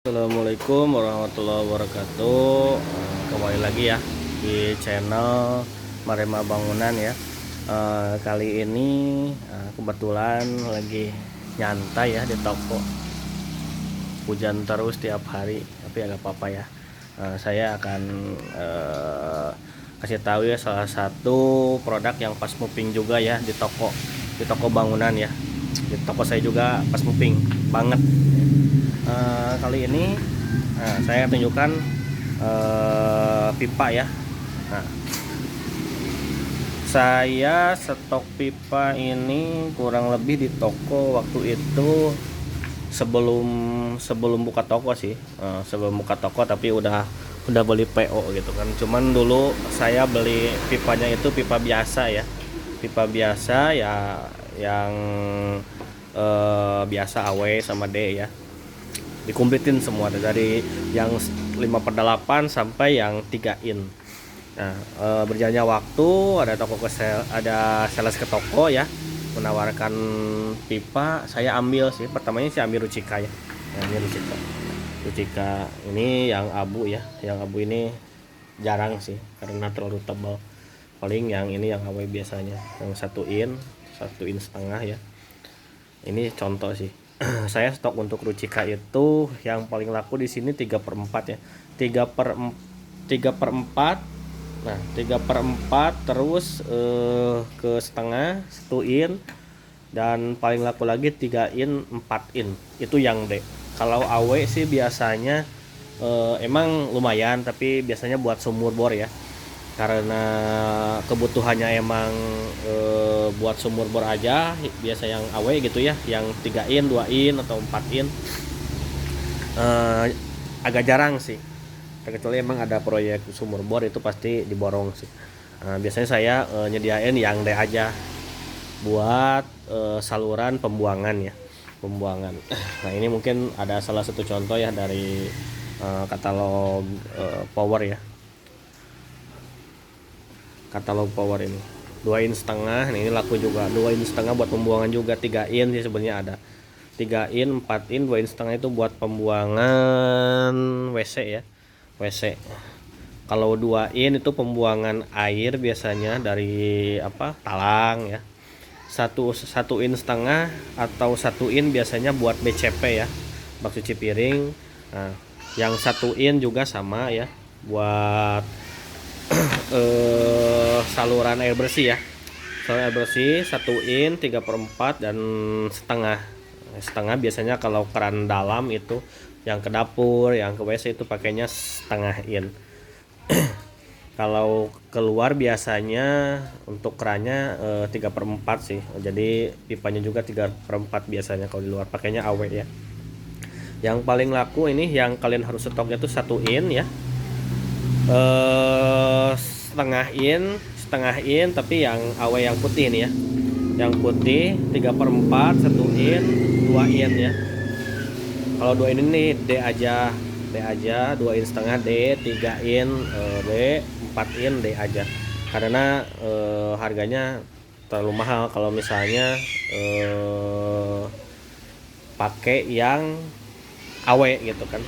Assalamualaikum warahmatullahi wabarakatuh. Kembali lagi ya di channel Marema Bangunan ya. Kali ini kebetulan lagi nyantai ya di toko. Hujan terus tiap hari, tapi agak apa-apa ya. Saya akan kasih tahu ya salah satu produk yang pas moving juga ya di toko bangunan ya. Di toko saya juga pas moving banget. Kali ini saya tunjukkan pipa ya. Nah, saya stok pipa ini kurang lebih di toko waktu itu sebelum sebelum buka toko sih. Sebelum buka toko tapi udah beli PO gitu kan. Cuman dulu saya beli pipanya itu pipa biasa ya. Pipa biasa ya yang biasa AW sama D ya. Dikumplitin semua dari yang 5/8 sampai yang 3 in. Nah, berjalannya waktu ada sales ke toko ya menawarkan pipa. Saya ambil sih, pertamanya saya ambil Rucika ya. Ini Rucika ini yang abu ya. Yang abu ini jarang sih karena terlalu tebal. Paling yang ini yang AW biasanya, yang 1 in setengah ya. Ini contoh sih. Saya stok untuk Rucika itu yang paling laku di sini 3/4 ya. 3/4. Nah, 3/4 terus ke setengah 1 in, dan paling laku lagi 3 in 4 in. Itu yang D. Kalau AW sih biasanya emang lumayan, tapi biasanya buat sumur bor ya, karena kebutuhannya emang buat sumur bor aja. Biasa yang AW gitu ya, yang 3 in 2 in atau 4 in agak jarang sih, kecuali emang ada proyek sumur bor itu pasti diborong sih. Biasanya saya nyediain yang D aja buat saluran pembuangan ya, pembuangan. Nah, ini mungkin ada salah satu contoh ya dari katalog power ya, katalog power ini 2 in setengah. Nah, ini laku juga 2 in setengah buat pembuangan juga. 3 in sih sebenarnya ada 3 in 4 in. 2 in setengah itu buat pembuangan WC ya, WC. Kalau 2 in itu pembuangan air biasanya dari talang ya. Satu in setengah atau 1 in biasanya buat BCP ya, bak cuci piring. Nah, yang 1 in juga sama ya, buat saluran air bersih ya. Saluran air bersih 1 in 3/4 dan setengah biasanya. Kalau keran dalam itu yang ke dapur, yang ke WC itu pakainya setengah in. Kalau keluar biasanya untuk kerannya 3/4 sih. Jadi pipanya juga 3/4 biasanya. Kalau di luar pakainya AW ya. Yang paling laku ini yang kalian harus stoknya tuh 1 in ya, setengah in tapi yang AW yang putih nih ya, yang putih 3/4 1 in 2 in ya. Kalau 2 in ini D aja, 2 in setengah D, 3 in D, 4 in D aja, karena harganya terlalu mahal kalau misalnya pakai yang AW gitu kan.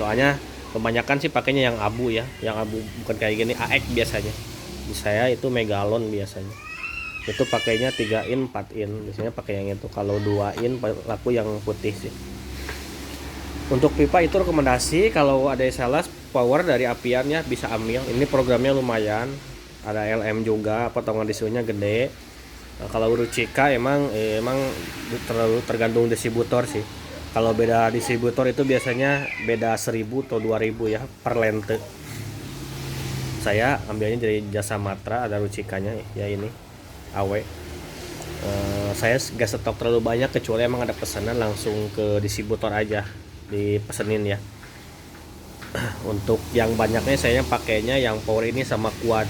Soalnya kebanyakan sih pakainya yang abu ya, yang abu bukan kayak gini AX biasanya. Di saya itu Megalon biasanya. Itu pakainya 3 in 4 in. Biasanya pakai yang itu. Kalau 2 in laku yang putih sih. Untuk pipa itu rekomendasi kalau ada sales power dari Apian ya, bisa ambil. Ini programnya lumayan. Ada LM juga, potongan disunya gede. Nah, kalau Rucika emang terlalu tergantung distributor sih. Kalau beda distributor itu biasanya beda 1.000 atau 2.000 ya per lente. Saya ambilnya dari Jasa Matra, ada Rucikanya ya, ini AW. Saya gak stok terlalu banyak, kecuali emang ada pesanan langsung ke distributor aja dipesenin ya. Untuk yang banyaknya saya pakainya yang power ini sama kuad.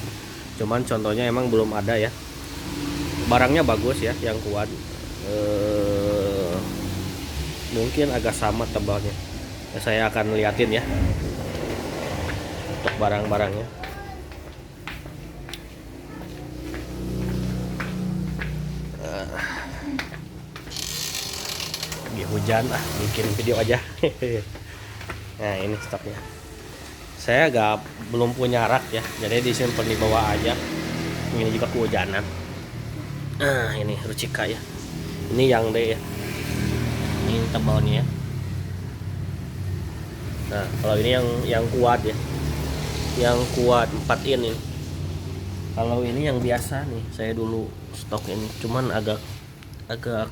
Cuman contohnya emang belum ada ya. Barangnya bagus ya yang kuad. Mungkin agak sama tebalnya ya, saya akan liatin ya untuk barang-barangnya. Lagi hujan bikin video aja. Nah ini stoknya. Saya belum punya rak ya, jadi disimpan di bawah aja. Ini juga kehujanan. Nah ini Rucika ya. Ini yang D ya. Ini tebalnya ya. Nah kalau ini yang kuat ya, yang kuat 4 in ini. Kalau ini yang biasa nih, saya dulu stok ini, cuman agak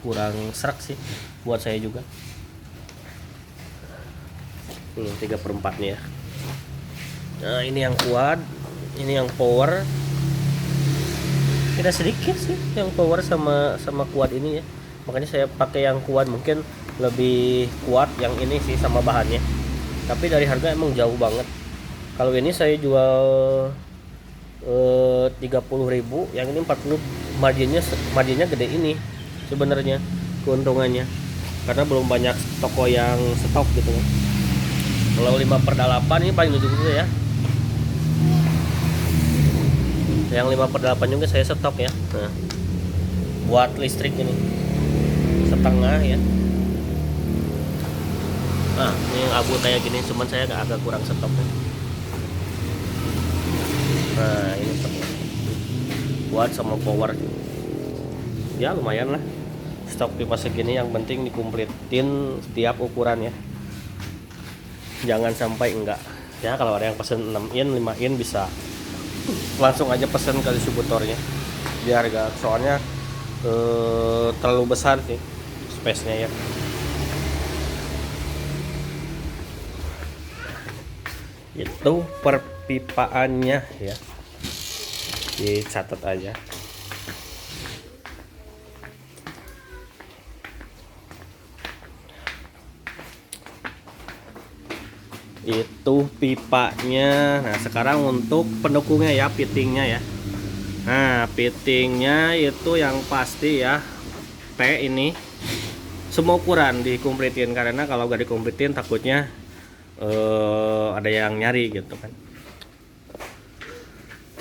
kurang serak sih buat saya juga. 3/4 nih ya. Nah ini yang kuat, ini yang power. Tidak sedikit sih yang power sama kuat ini ya, makanya saya pakai yang kuat. Mungkin lebih kuat yang ini sih sama bahannya, tapi dari harga emang jauh banget. Kalau ini saya jual 30.000, yang ini 40. Marginnya gede ini sebenarnya keuntungannya, karena belum banyak toko yang stok gitu kan. Kalau 5/8 ini paling lucu juga ya. Yang 5/8 juga saya stok ya. Nah, buat listrik ini setengah ya. Nah ini yang abu kayak gini, cuman saya agak kurang stok ya. Nah ini stoknya buat sama power ya, lumayan lah stok pipa segini. Yang penting dikumpletin setiap ukuran ya, jangan sampai enggak ya. Kalau ada yang pesen 6 in 5 in bisa langsung aja pesen ke distributornya biar gak, soalnya terlalu besar sih space nya ya. Itu perpipaannya ya, dicatat aja. Itu pipanya. Nah sekarang untuk pendukungnya ya, fittingnya ya. Nah fittingnya itu yang pasti ya, T ini semua ukuran dikompletin, karena kalau gak dikompletin takutnya ada yang nyari gitu kan.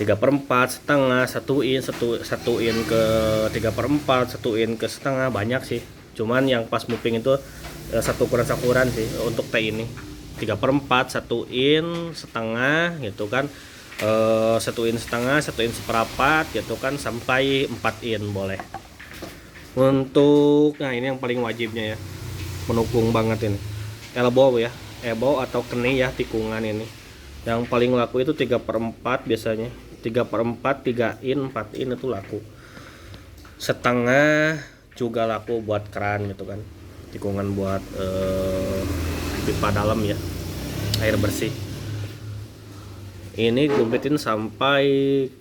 3/4, setengah, 1 in ke 3/4, 1 in ke setengah, banyak sih. Cuman yang pas moving itu satu ukuran sih untuk T ini. 3/4, 1 in setengah gitu kan, 1 in setengah, 1 in seperempat gitu kan, sampai 4 in boleh. Untuk nah ini yang paling wajibnya ya, mendukung banget ini elbow ya, elbow atau keni ya, tikungan ini yang paling laku itu 3/4 biasanya. 3/4, 3 in, 4 in itu laku. Setengah juga laku buat keran gitu kan, tikungan buat pipa dalam ya, air bersih. Ini kumpetin sampai,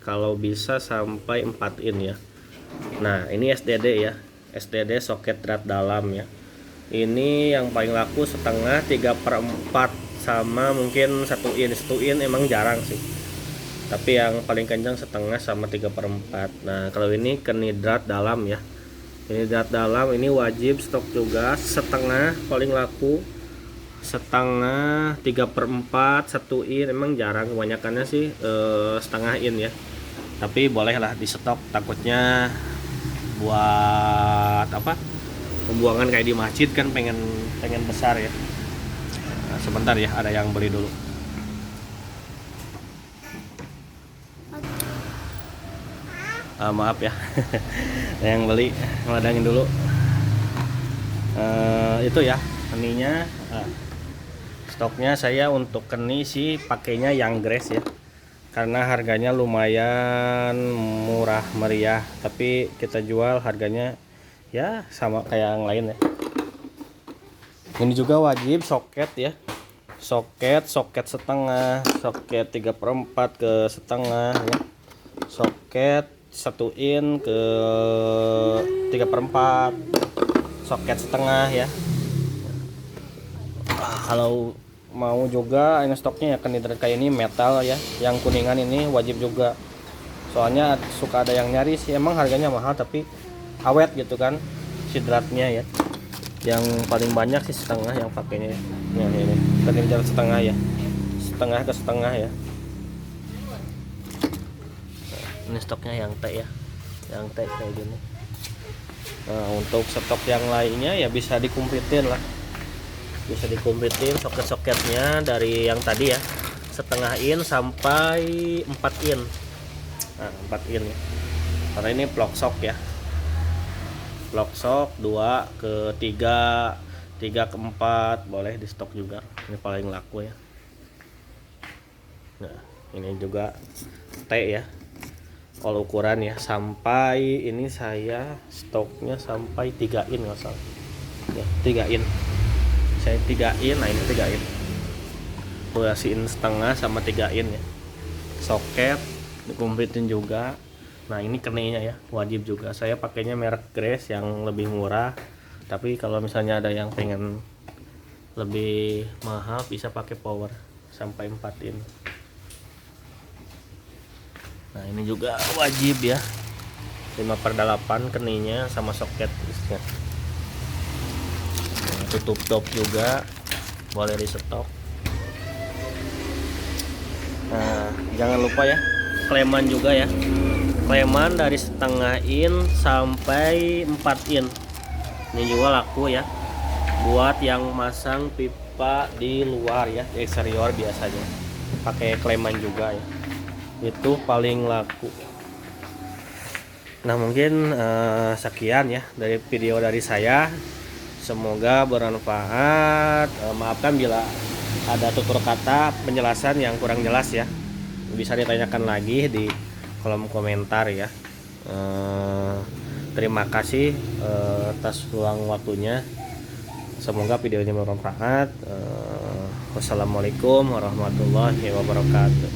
kalau bisa sampai 4 in ya. Nah ini SDD ya, SDD soket drat dalam ya. Ini yang paling laku setengah, 3/4, sama mungkin 1 in. 1 in emang jarang sih, tapi yang paling kencang setengah sama 3/4. Nah kalau ini kenidrat dalam ya, ini drat dalam ini wajib stok juga. Setengah paling laku, setengah, 3/4, 1 in emang jarang, kebanyakannya sih setengah in ya. Tapi bolehlah di stok, takutnya buat apa, pembuangan kayak di masjid kan, pengen besar ya. Nah, sebentar ya, ada yang beli dulu. Maaf ya, ada yang beli, ngeladangin dulu. Itu ya keninya. Stoknya saya untuk keni sih pakainya yang grass ya, karena harganya lumayan murah meriah, tapi kita jual harganya ya sama kayak yang lain ya. Ini juga wajib soket ya, soket setengah, soket 3/4 ke setengah ya, soket 1 in ke 3/4, soket setengah ya. Kalau mau juga ini stoknya ya, kenidrat kayak ini metal ya, yang kuningan ini wajib juga, soalnya suka ada yang nyari sih. Emang harganya mahal tapi awet gitu kan sidratnya ya. Yang paling banyak sih setengah yang pakainya ya. Ini kenidrat setengah ya, setengah ke setengah ya. Ini stoknya yang T ya, yang T kayak gini. Nah untuk stok yang lainnya ya bisa dikumpletin lah. bisa dikomplitin soket-soketnya dari yang tadi ya, setengah in sampai 4 in. Nah, 4 in ya, karena ini plug shock ya, plug shock 2 ke 3, 3 ke 4 boleh di stok juga, ini paling laku ya. Nah ini juga T ya, all ukuran ya, sampai ini saya stoknya sampai 3 in nggak salah ya, 3 in saya 3 in. Nah ini 3 in, durasiin setengah sama 3 in ya, soket dikomplitin juga. Nah ini kenenya ya, wajib juga, saya pakainya merek Grace yang lebih murah, tapi kalau misalnya ada yang pengen lebih mahal bisa pakai power sampai 4 in. Nah ini juga wajib ya, 5/8 kenenya sama soket ya. Nah, tutup top juga boleh di stok. Nah jangan lupa ya, kleman juga ya, kleman dari setengah in sampai 4 in, ini juga laku ya, buat yang masang pipa di luar ya, di eksterior biasanya pakai kleman juga ya, itu paling laku. Nah mungkin sekian ya dari video dari saya, semoga bermanfaat. Maafkan bila ada tutur kata penjelasan yang kurang jelas ya, bisa ditanyakan lagi di kolom komentar ya. Terima kasih atas luang waktunya, semoga video ini bermanfaat. Wassalamualaikum warahmatullahi wabarakatuh.